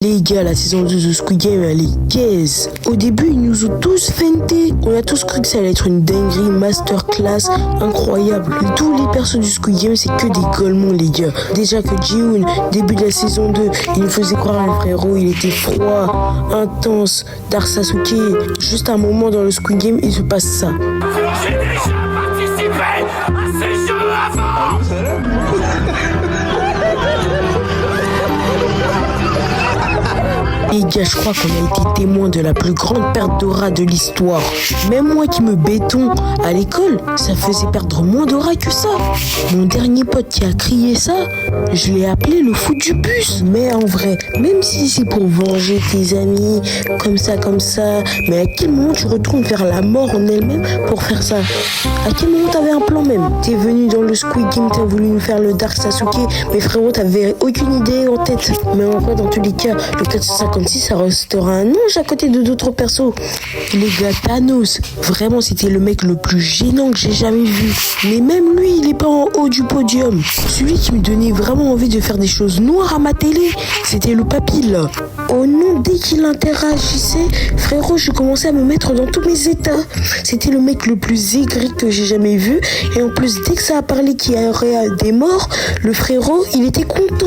Les gars, la saison 2 de Squid Game, elle est gaze. Au début, ils nous ont tous feinté. On a tous cru que ça allait être une dinguerie, masterclass, incroyable. Tous les persos du Squid Game, c'est que des golemons, les gars. Déjà que Ji-Hoon, début de la saison 2, il nous faisait croire le frérot, il était froid, intense. Dark Sasuke, juste un moment dans le Squid Game, il se passe ça. J'ai déjà participé à ces jeux avant. Les gars, je crois qu'on a été témoin de la plus grande perte d'aura de l'histoire. Même moi qui me béton à l'école, ça faisait perdre moins d'aura que ça. Mon dernier pote qui a crié ça, je l'ai appelé le fou du bus. Mais en vrai, même si c'est pour venger tes amis, comme ça, mais à quel moment tu retournes vers la mort en elle-même pour faire ça? À quel moment t'avais un plan même? T'es venu dans le Squid Game, t'as voulu nous faire le Dark Sasuke, mais frérot, t'avais aucune idée en tête. Mais en vrai, dans tous les cas, le 456, ça restera un ange à côté de d'autres persos. Les gars, Thanos, vraiment, c'était le mec le plus gênant que j'ai jamais vu. Mais même lui, il est pas en haut du podium. Celui qui me donnait vraiment envie de faire des choses noires à ma télé, c'était le papy, là. Oh non, dès qu'il interagissait, frérot, je commençais à me mettre dans tous mes états. C'était le mec le plus aigri que j'ai jamais vu. Et en plus, dès que ça a parlé qu'il y aurait des morts, le frérot, il était content.